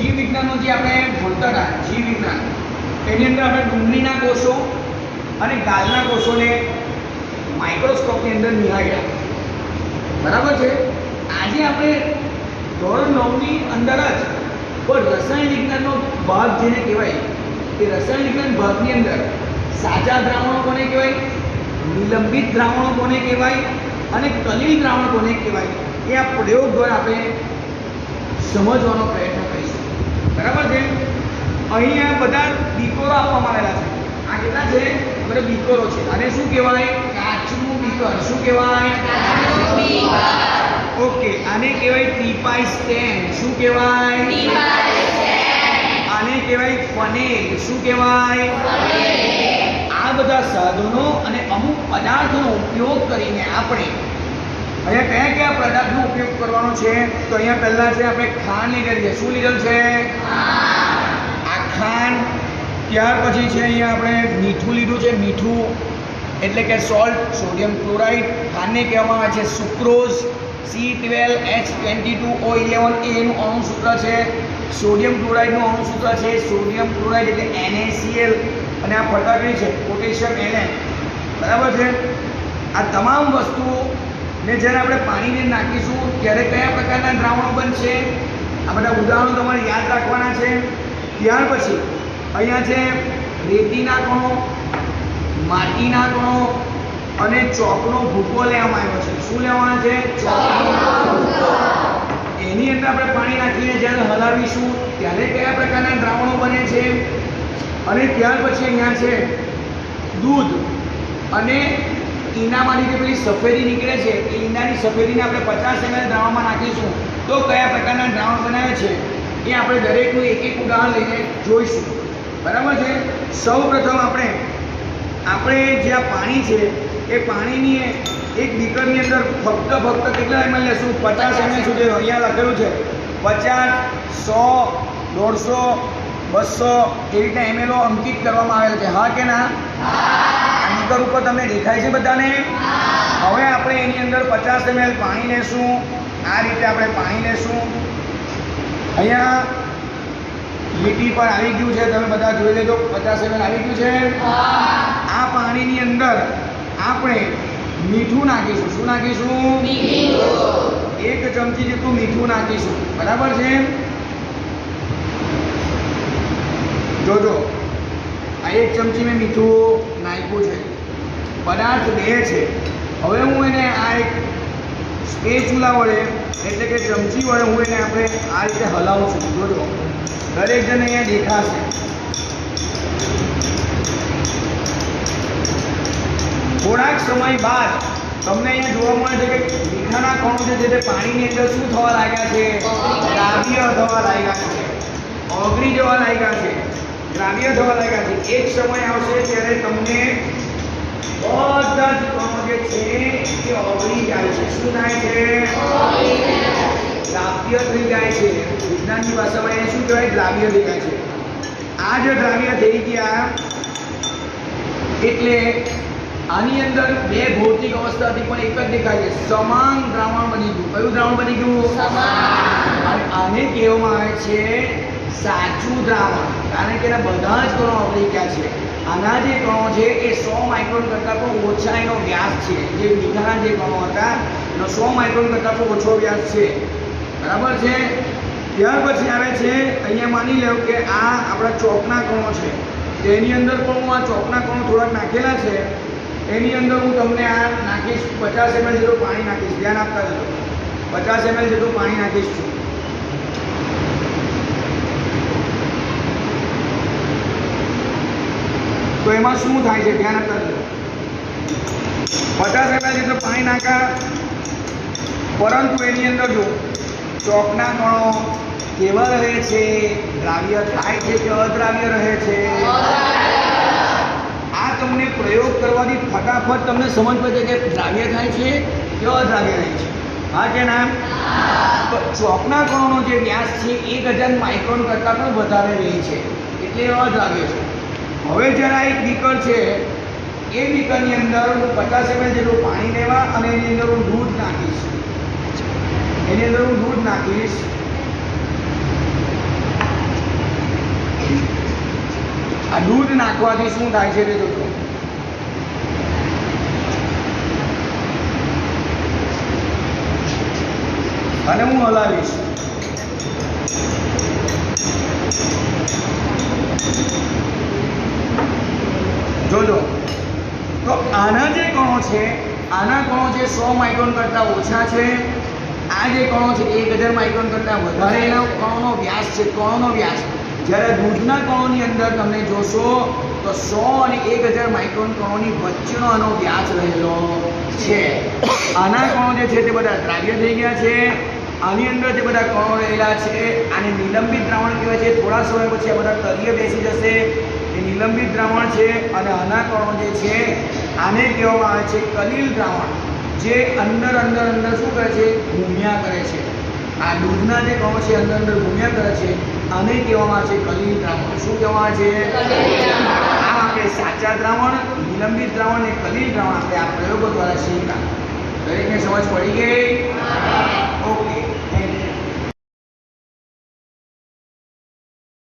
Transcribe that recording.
જીવ વિજ્ઞાનનો જે આપણે ભણતા હતા જીવ વિજ્ઞાન એની અંદર આપણે ડુંગળીના કોષો અને ગાલના કોષોને માઇક્રોસ્કોપની અંદર નિહાળ્યા, બરાબર છે. આજે આપણે ધોરણ 9ની અંદર જ પણ રસાયણ વિજ્ઞાનનો ભાગ જેને કહેવાય એ રસાયણ વિજ્ઞાન ભાગની અંદર સાચા દ્રાવણો કોને કહેવાય, નિલંબિત દ્રાવણો કોને કહેવાય અને કલીલ દ્રાવણ કોને કહેવાય એ આ પ્રયોગ દ્વારા આપણે સમજવાનો પ્રયત્ન કરીશું, બરાબર છે. અહીંયા બધા બીકરો આપવામાં આવેલા છે. આ કેટલા છે? બધા બીકરો છે. અને શું કહેવાય? કાચનું બીકર. શું કહેવાય? કાચનું બીકર. ઓકે. આને કહેવાય ટીપાઈ સ્ટેન્ડ. શું કહેવાય? Teapoy stand. આને કહેવાય ફનેલ. શું કહેવાય? ફનેલ. આ બધા સાધનો અને અમુક પદાર્થોનો ઉપયોગ કરીને આપણે અહીંયા કયા પદાર્થનો ઉપયોગ કરવાનો છે? તો અહીંયા પહેલા છે આપણે ખાંડ લીધેલી છે. શું લીધેલું છે? આ ખાંડ. ત્યાર પછી છે અહીંયા આપણે મીઠું લીધું છે. મીઠું એટલે કે સોલ્ટ, સોડિયમ ક્લોરાઇડ. ખાંડને કહેવામાં આવે છે સુક્રોઝ. C12H22O11 એનું અણુસૂત્ર છે. સોડિયમ ક્લોરાઇડનું અણુસૂત્ર છે સોડિયમ ક્લોરાઇડ એટલે NaCl. અને આ ફટાકડી છે પોટેશિયમ Na, બરાબર છે. આ તમામ વસ્તુઓ ને જ્યારે આપણે પાણીને નાખીશું ત્યારે કયા પ્રકારના દ્રાવણો બનશે? આ બધા ઉદાહરણો તમારે યાદ રાખવાના છે. ત્યાર પછી અહીંયા છે રેતીના કણો, માટીના કણો અને ચોકનો ભૂકો લેવામાં આવ્યો છે. શું લેવાનો છે? ચોકનો ભૂકો. એની અંદર આપણે પાણી નાખીને જ્યારે હલાવીશું ત્યારે કયા પ્રકારના દ્રાવણો બને છે? અને ત્યાર પછી અહીંયા છે દૂધ અને ઈંડામાંથી જે પેલી સફેદી નીકળે છે એ ઈંડાની સફેદીને આપણે 50 ml દ્રાવણમાં નાખીશું તો કયા પ્રકારના દ્રાવણ બનાવે છે એ આપણે દરેકનું એક એક ઉદાહરણ લઈને જોઈશું, બરાબર છે. સૌ પ્રથમ આપણે જે આ પાણી છે એ પાણીની એક બીકરની અંદર ફક્ત કેટલા ml લેશું? 50 ml સુધી. અહીંયા લખેલું છે 50, 100, 150, 200 એવી રીતના ml અંકિત કરવામાં આવેલ છે. હા કે ના? બીકર ઉપર તમને દેખાય છે બધાને? હવે આપણે એની અંદર 50 ml પાણી લેશું. આ રીતે આપણે પાણી લેશું. અહીંયા લીટી પર આવી ગયું છે, તમે બધા જોઈ લેજો. 50 ml આવી ગયું છે. આ પાણીની અંદર આપણે મીઠું નાખીશું. શું નાખીશું? મીઠું. 1 ચમચી જેટલું મીઠું નાખીશું, બરાબર છે. જોજો આ 1 ચમચી મેં મીઠું નાખ્યું છે. પદાર્થ 2 છે. હવે હું એને આ એક સ્પેચુલા વડે એટલે કે ચમચી વડે હું એને આપણે આ રીતે હલાવું છું. જોજો દરેક જણ અહીંયા દેખાશે. થોડાક સમય બાદ તમને અહીંયા જોવા મળે છે કે મીઠાના કણો છે જે પાણીની અંદર શું થવા લાગ્યા છે? દ્રાવ્ય થવા લાગ્યા છે, ઓગળી જવા લાગ્યા છે, દ્રાવ્ય થવા લાગ્યા છે. એક સમય આવશે ત્યારે તમને બધા જ કણો જે છે એ ઓગળી જાય છે. શું થાય છે? દ્રાવ્ય થઈ જાય છે. વિજ્ઞાનની ભાષામાં એને શું કહેવાય? દ્રાવ્ય થઈ જાય છે. આ જે દ્રાવ્ય થઈ ગયા એટલે આની અંદર 2 ભૌતિક અવસ્થાથી પણ એક જ દેખાય છે. સમાન દ્રાવણ બની ગયું. કયું દ્રાવણ બની ગયું? સમાન. અને આને કહેવામાં આવે છે સાચું દ્રાવણ, કારણ કે એના બધા જ કણો ઓગળી ગયા છે. આના જે કણો છે એ 100 માઇક્રોન કરતાં પણ ઓછા એનો વ્યાસ છે. જે મીઠાના જે કણો હતા એનો 100 માઇક્રોન કરતાં પણ ઓછો વ્યાસ છે, બરાબર છે. ત્યાર પછી આવે છે અહીંયા માની લો કે આ આપણા ચોકના કણો છે. તેની અંદર પણ હું આ ચોકના કણો થોડાક નાખેલા છે. એની અંદર હું તમને આ નાખીશ 50 ml જેટલું પાણી નાખીશ. ધ્યાન આપતા જજો. 50 ml જેટલું પાણી નાખીશ છું. તો એમાં શું થાય છે? ધ્યાન આપતા જજો. 50 ml જેટલું પાણી નાખ્યા, પરંતુ એની અંદર જો ચોકના કણો કેવા રહે છે? દ્રાવ્ય થાય છે કે અદ્રાવ્ય રહે છે? આ તમને પ્રયોગ કરવાથી ફટાફટ તમને સમજ પડે કે દ્રાવ્ય થાય છે કે અદ્રાવ્ય રહે છે. હા કે ના? તો ચોકના કણોનો જે વ્યાસ છે 1000 માઇક્રોન કરતાં પણ વધારે રહે છે, એટલે અદ્રાવ્ય છે. હવે જ્યારે આ એક બીકર છે એ બીકરની અંદર હું 50 ml જેટલું પાણી લેવા અને એની અંદર હું દૂધ નાખીશ. આ દૂધ નાખવાથી શું થાય છે તે જોજો. અને હું હલાવીશ. જોજો તો આના જે કણો છે, આના કણો છે 100 માઇક્રોન કરતાં ઓછા છે. આ જે કણો છે 1000 માઇક્રોન કરતાં વધારે એના કણોનો વ્યાસ છે, કણોનો વ્યાસ. જ્યારે દૂધના કણોની અંદર તમે જોશો તો 100 અને 1000 માઇક્રોન કણોની વચ્ચેનો આનો વ્યાસ રહેલો છે. આના કણો જે છે તે બધા દ્રાવ્ય થઈ ગયા છે. આની અંદર જે બધા કણો રહેલા છે આને નિલંબિત દ્રાવણ કહેવાય છે. થોડા સમય પછી આ બધા તળિયે બેસી જશે, એ નિલંબિત દ્રાવણ છે. અને આના કણો જે છે આને કહેવામાં આવે છે કલીલ દ્રાવણ, જે અંદર અંદર અંદર શું કરે છે, ઘૂમ્યા કરે છે. આ દૂધના જે કણો છે અંદર અંદર ઘૂમ્યા કરે છે, આને કહેવામાં આવે છે કલીલ દ્રાવણ. શું કહેવામાં આવે છે? આ આપણે સાચા દ્રાવણ, નિલંબિત દ્રાવણ અને કલીલ દ્રાવણ આપણે આ પ્રયોગો દ્વારા શીખ્યા. દરેકને સમજ પડી ગઈ? ઓકે.